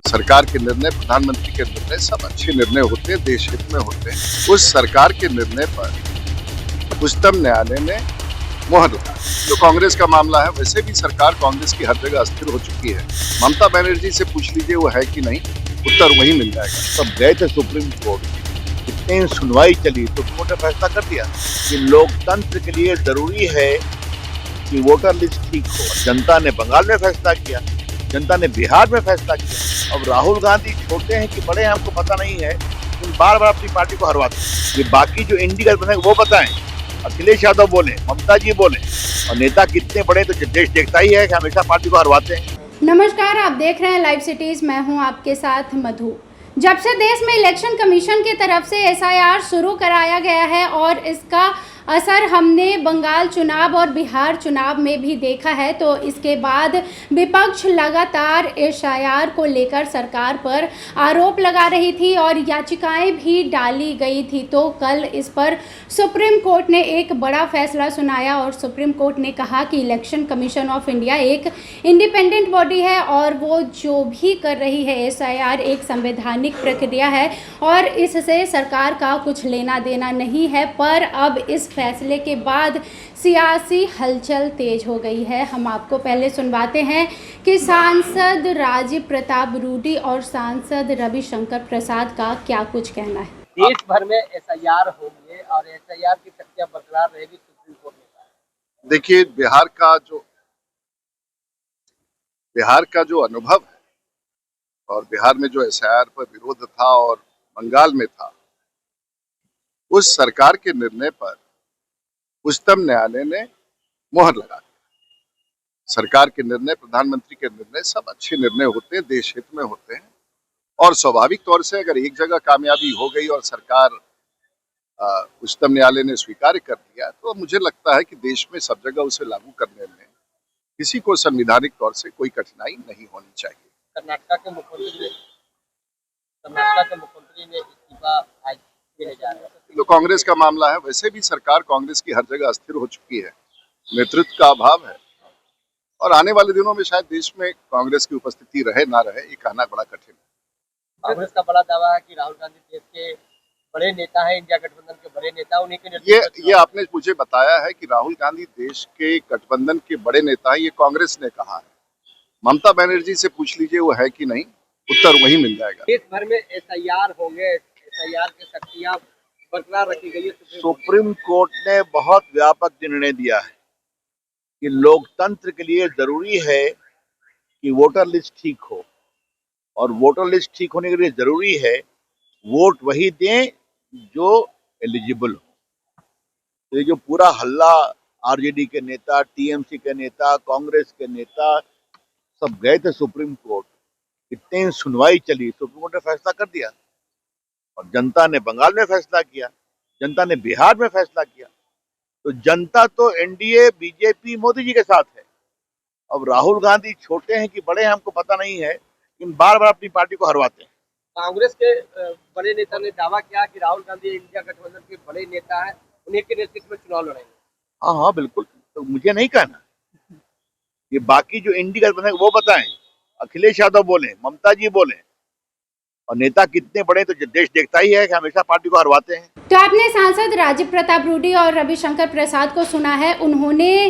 सरकार के निर्णय, प्रधानमंत्री के निर्णय सब अच्छे निर्णय होते हैं, देश हित में होते हैं। उस सरकार के निर्णय पर उच्चतम न्यायालय ने मोहर लगा। जो कांग्रेस का मामला है, वैसे भी सरकार कांग्रेस की हर जगह अस्थिर हो चुकी है। ममता बनर्जी से पूछ लीजिए वो है कि नहीं, उत्तर वही मिल जाएगा। सब गए थे सुप्रीम कोर्ट, इतनी सुनवाई चली, सुप्रीम कोर्ट ने फैसला कर दिया कि लोकतंत्र के लिए जरूरी है कि वोटर लिस्ट ठीक हो। जनता ने बंगाल में फैसला किया, जनता ने बिहार में फैसला किया। अब राहुल गांधी छोटे हैं कि बड़े हैं हमको पता नहीं है, लेकिन बार बार अपनी पार्टी को हरवाते हैं। ये बाकी जो इंडी गठबंधन है वो बताएं। अखिलेश यादव बोले, ममता जी बोले, और नेता कितने बड़े तो देश देखता ही है कि हमेशा पार्टी को हरवाते हैं। नमस्कार, आप देख रहे हैं लाइव सिटीज। मैं हूं आपके साथ मधु। जब से देश में इलेक्शन कमीशन की तरफ से एसआईआर शुरू कराया गया है और इसका असर हमने बंगाल चुनाव और बिहार चुनाव में भी देखा है, तो इसके बाद विपक्ष लगातार एसआईआर को लेकर सरकार पर आरोप लगा रही थी और याचिकाएं भी डाली गई थी। तो कल इस पर सुप्रीम कोर्ट ने एक बड़ा फैसला सुनाया और सुप्रीम कोर्ट ने कहा कि इलेक्शन कमीशन ऑफ इंडिया एक इंडिपेंडेंट बॉडी है और वो जो भी कर रही है एसआईआर एक संवैधानिक प्रक्रिया है और इससे सरकार का कुछ लेना देना नहीं है। पर अब इस फैसले के बाद सियासी हलचल तेज हो गई है। हम आपको पहले सुनवाते हैं कि सांसद राजीव प्रताप रूडी और सांसद रविशंकर प्रसाद का क्या कुछ कहना है। देश भर में एसआईआर होंगे और एसआईआर की शक्तियां बरकरार रहेगी, सुप्रीम कोर्ट ने कहा। देखिए, बिहार का जो अनुभव है और बिहार में जो एसआईआर पर विरोध था और बंगाल में था, उस सरकार के निर्णय पर उच्चतम न्यायालय ने मोहर लगा दी। सरकार के निर्णय, प्रधानमंत्री के निर्णय सब अच्छे निर्णय होते हैं, देश हित में होते हैं। और स्वाभाविक तौर से अगर एक जगह कामयाबी हो गई और सरकार उच्चतम न्यायालय ने स्वीकार कर दिया, तो मुझे लगता है कि देश में सब जगह उसे लागू करने में किसी को संवैधानिक तौर से कोई कठिनाई नहीं होनी चाहिए। कर्नाटक के मुख्यमंत्री ने इस्तीफा आज देने जा रहे हैं। तो कांग्रेस का मामला है, वैसे भी सरकार कांग्रेस की हर जगह अस्थिर हो चुकी है। नेतृत्व का अभाव है और आने वाले दिनों में शायद देश में कांग्रेस की उपस्थिति रहे ना रहे, ये कहना बड़ा कठिन है। कांग्रेस का बड़ा दावा है कि राहुल गांधी देश के बड़े नेता हैं, इंडिया गठबंधन के बड़े नेता, उन्हीं के नेतृत्व। ये आपने मुझे बताया है कि राहुल गांधी देश के गठबंधन के बड़े नेता हैं, ये कांग्रेस ने कहा है। ममता बनर्जी से पूछ लीजिए वो है कि नहीं, उत्तर वही मिल जाएगा। देश भर में एसआईआर होंगे, एसआईआर की शक्तियां बरकरार रखी गई है। सुप्रीम कोर्ट ने बहुत व्यापक निर्णय दिया है कि लोकतंत्र के लिए जरूरी है कि वोटर लिस्ट ठीक हो, और वोटर लिस्ट ठीक होने के लिए जरूरी है वोट वही दें जो एलिजिबल हो। ये जो पूरा हल्ला, आरजेडी के नेता, टीएमसी के नेता, कांग्रेस के नेता सब गए थे सुप्रीम कोर्ट, इतनी सुनवाई चली, सुप्रीम कोर्ट ने फैसला कर दिया और जनता ने बंगाल में फैसला किया, जनता ने बिहार में फैसला किया। तो जनता तो एनडीए, बीजेपी, मोदी जी के साथ है। अब राहुल गांधी छोटे हैं कि बड़े हैं हमको पता नहीं है, लेकिन बार बार अपनी पार्टी को हरवाते हैं। कांग्रेस के बड़े नेता ने दावा किया कि राहुल गांधी इंडिया गठबंधन के बड़े नेता हैं, उन्हीं के नेतृत्व में चुनाव लड़ेंगे। हाँ बिल्कुल, तो मुझे नहीं कहना। ये बाकी जो इंडी गठबंधन है वो बताएं। अखिलेश यादव बोले, ममता जी बोले, और नेता कितने बड़े तो देश देखता ही है कि हमेशा पार्टी को हरवाते हैं। तो आपने सांसद राजीव प्रताप रूडी और रविशंकर प्रसाद को सुना है। उन्होंने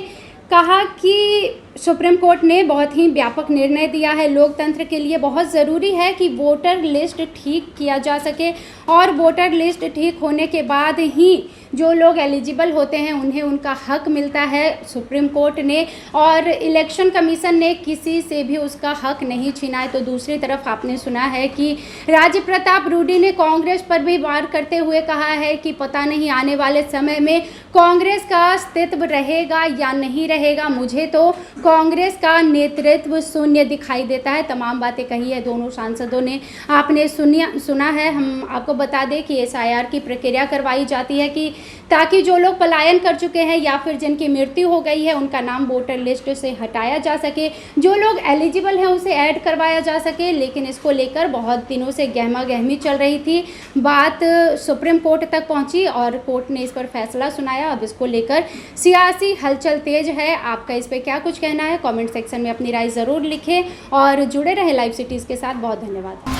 कहा कि सुप्रीम कोर्ट ने बहुत ही व्यापक निर्णय दिया है। लोकतंत्र के लिए बहुत ज़रूरी है कि वोटर लिस्ट ठीक किया जा सके और वोटर लिस्ट ठीक होने के बाद ही जो लोग एलिजिबल होते हैं उन्हें उनका हक मिलता है। सुप्रीम कोर्ट ने और इलेक्शन कमीशन ने किसी से भी उसका हक नहीं छीना है। तो दूसरी तरफ आपने सुना है कि राजीव प्रताप रूडी ने कांग्रेस पर भी वार करते हुए कहा है कि पता नहीं आने वाले समय में कांग्रेस का अस्तित्व रहेगा या नहीं रहेगा। मुझे तो कांग्रेस का नेतृत्व शून्य दिखाई देता है। तमाम बातें कही है दोनों सांसदों ने, आपने सुना है। हम आपको बता दें कि एसआईआर की प्रक्रिया करवाई जाती है कि ताकि जो लोग पलायन कर चुके हैं या फिर जिनकी मृत्यु हो गई है उनका नाम वोटर लिस्ट से हटाया जा सके, जो लोग एलिजिबल हैं उसे ऐड करवाया जा सके। लेकिन इसको लेकर बहुत दिनों से गहमा गहमी चल रही थी। बात सुप्रीम कोर्ट तक पहुंची और कोर्ट ने इस पर फैसला सुनाया। अब इसको लेकर सियासी हलचल तेज है। आपका इस पर क्या कुछ कहना कहना है? कमेंट सेक्शन में अपनी राय ज़रूर लिखें और जुड़े रहे लाइव सिटीज़ के साथ। बहुत धन्यवाद।